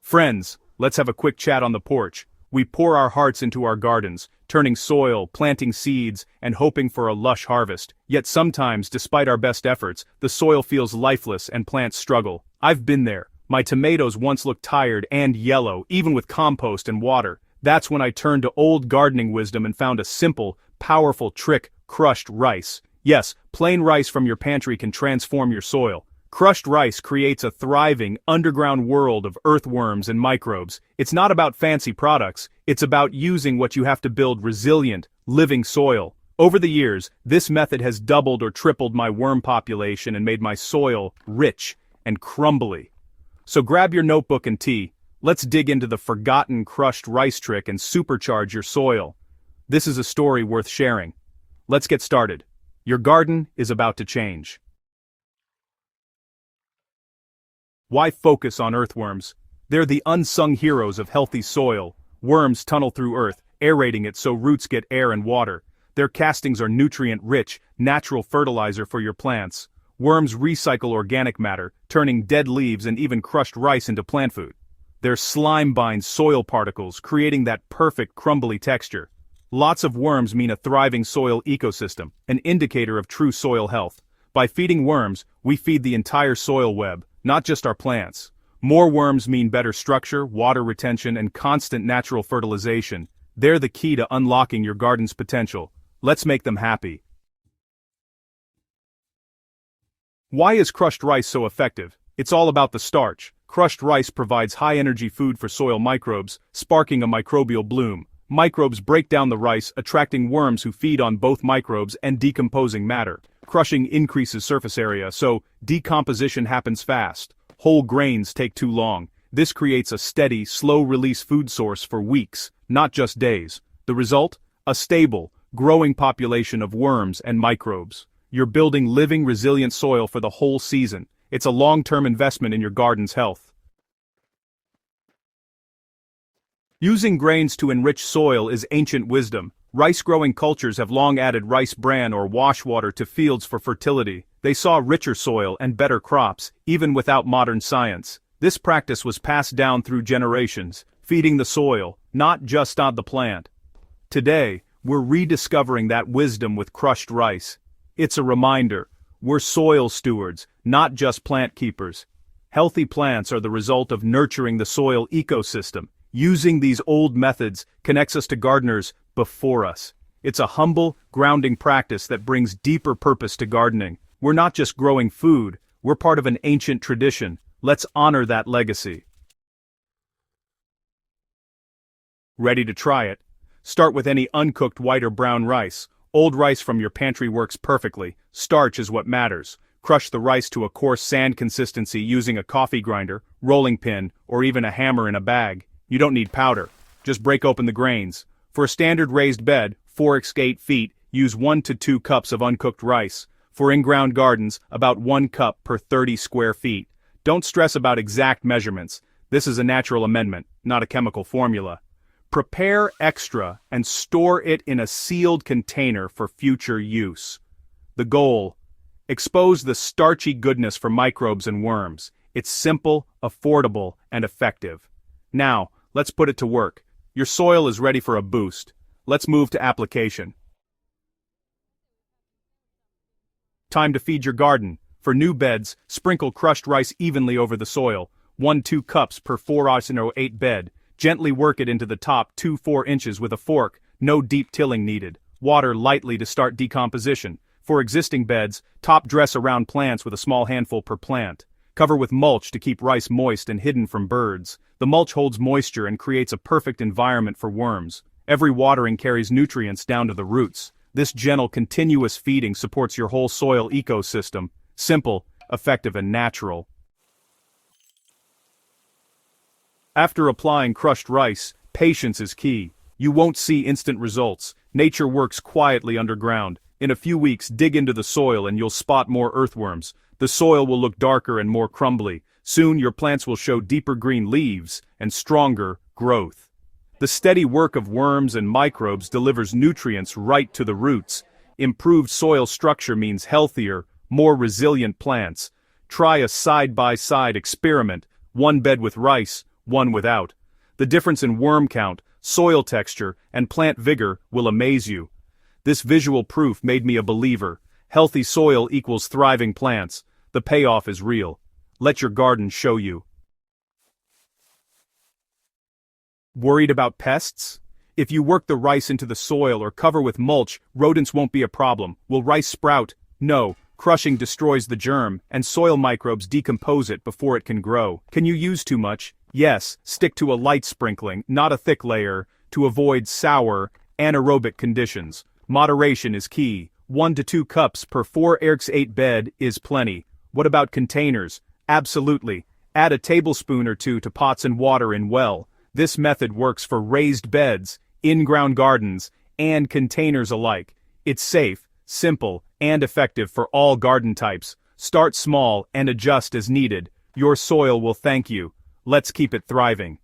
Friends, let's have a quick chat on the porch. We pour our hearts into our gardens, turning soil, planting seeds, and hoping for a lush harvest. Yet sometimes, despite our best efforts, the soil feels lifeless and plants struggle. I've been there. My tomatoes once looked tired and yellow, even with compost and water. That's when I turned to old gardening wisdom and found a simple, powerful trick: crushed rice. Yes, plain rice from your pantry can transform your soil. Crushed rice creates a thriving, underground world of earthworms and microbes. It's not about fancy products, it's about using what you have to build resilient, living soil. Over the years, this method has doubled or tripled my worm population and made my soil rich and crumbly. So grab your notebook and tea. Let's dig into the forgotten crushed rice trick and supercharge your soil. This is a story worth sharing. Let's get started. Your garden is about to change. Why focus on earthworms? They're the unsung heroes of healthy soil. Worms tunnel through earth, aerating it so roots get air and water. Their castings are nutrient-rich, natural fertilizer for your plants. Worms recycle organic matter, turning dead leaves and even crushed rice into plant food. Their slime binds soil particles, creating that perfect crumbly texture. Lots of worms mean a thriving soil ecosystem, an indicator of true soil health. By feeding worms, we feed the entire soil web, not just our plants. More worms mean better structure, water retention, and constant natural fertilization. They're the key to unlocking your garden's potential. Let's make them happy. Why is crushed rice so effective? It's all about the starch. Crushed rice provides high-energy food for soil microbes, sparking a microbial bloom. Microbes break down the rice, attracting worms who feed on both microbes and decomposing matter. Crushing increases surface area, so decomposition happens fast. Whole grains take too long. This creates a steady, slow-release food source for weeks, not just days. The result? A stable, growing population of worms and microbes. You're building living, resilient soil for the whole season. It's a long-term investment in your garden's health. Using grains to enrich soil is ancient wisdom. Rice-growing cultures have long added rice bran or wash water to fields for fertility. They saw richer soil and better crops, even without modern science. This practice was passed down through generations, feeding the soil, not just on the plant. Today, we're rediscovering that wisdom with crushed rice. It's a reminder, we're soil stewards, not just plant keepers. Healthy plants are the result of nurturing the soil ecosystem. Using these old methods connects us to gardeners before us. It's a humble, grounding practice that brings deeper purpose to gardening. We're not just growing food, we're part of an ancient tradition. Let's honor that legacy. Ready to try it? Start with any uncooked white or brown rice. Old rice from your pantry works perfectly. Starch is what matters. Crush the rice to a coarse sand consistency using a coffee grinder, rolling pin, or even a hammer in a bag. You don't need powder. Just break open the grains. For a standard raised bed, 4x8 feet, use 1 to 2 cups of uncooked rice. For in-ground gardens, about 1 cup per 30 square feet. Don't stress about exact measurements. This is a natural amendment, not a chemical formula. Prepare extra and store it in a sealed container for future use. The goal: expose the starchy goodness for microbes and worms. It's simple, affordable, and effective. Now, let's put it to work. Your soil is ready for a boost. Let's move to application. Time to feed your garden. For new beds, sprinkle crushed rice evenly over the soil, 1-2 cups per 4x8 bed. Gently work it into the top 2-4 inches with a fork, no deep tilling needed. Water lightly to start decomposition. For existing beds, top dress around plants with a small handful per plant. Cover with mulch to keep rice moist and hidden from birds. The mulch holds moisture and creates a perfect environment for worms. Every watering carries nutrients down to the roots. This gentle, continuous feeding supports your whole soil ecosystem. Simple, effective, and natural. After applying crushed rice, patience is key. You won't see instant results. Nature works quietly underground. In a few weeks, dig into the soil and you'll spot more earthworms. The soil will look darker and more crumbly. Soon your plants will show deeper green leaves and stronger growth. The steady work of worms and microbes delivers nutrients right to the roots. Improved soil structure means healthier, more resilient plants. Try a side-by-side experiment. 1 bed with rice, one without. The difference in worm count, soil texture, and plant vigor will amaze you. This visual proof made me a believer. Healthy soil equals thriving plants. The payoff is real. Let your garden show you. Worried about pests? If you work the rice into the soil or cover with mulch, rodents won't be a problem. Will rice sprout? No. Crushing destroys the germ, and soil microbes decompose it before it can grow. Can you use too much? Yes, stick to a light sprinkling, not a thick layer, to avoid sour, anaerobic conditions. Moderation is key. 1 to 2 cups per 4x8 bed is plenty. What about containers? Absolutely. Add a tablespoon or two to pots and water in well. This method works for raised beds, in-ground gardens, and containers alike. It's safe, simple, and effective for all garden types. Start small and adjust as needed. Your soil will thank you. Let's keep it thriving.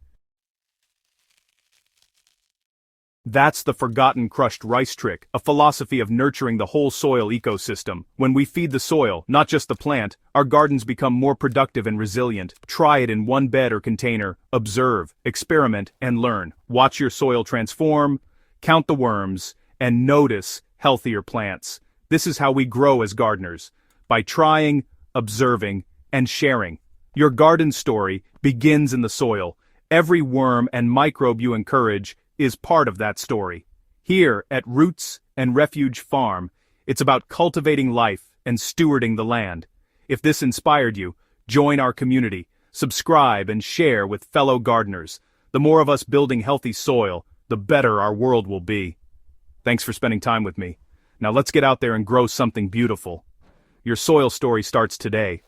That's the forgotten crushed rice trick, a philosophy of nurturing the whole soil ecosystem. When we feed the soil, not just the plant, our gardens become more productive and resilient. Try it in one bed or container. Observe, experiment, and learn. Watch your soil transform, count the worms, and notice healthier plants. This is how we grow as gardeners. By trying, observing, and sharing. Your garden story begins in the soil. Every worm and microbe you encourage is part of that story. Here at Roots and Refuge Farm, it's about cultivating life and stewarding the land. If this inspired you, join our community, subscribe and share with fellow gardeners. The more of us building healthy soil, the better our world will be. Thanks for spending time with me. Now let's get out there and grow something beautiful. Your soil story starts today.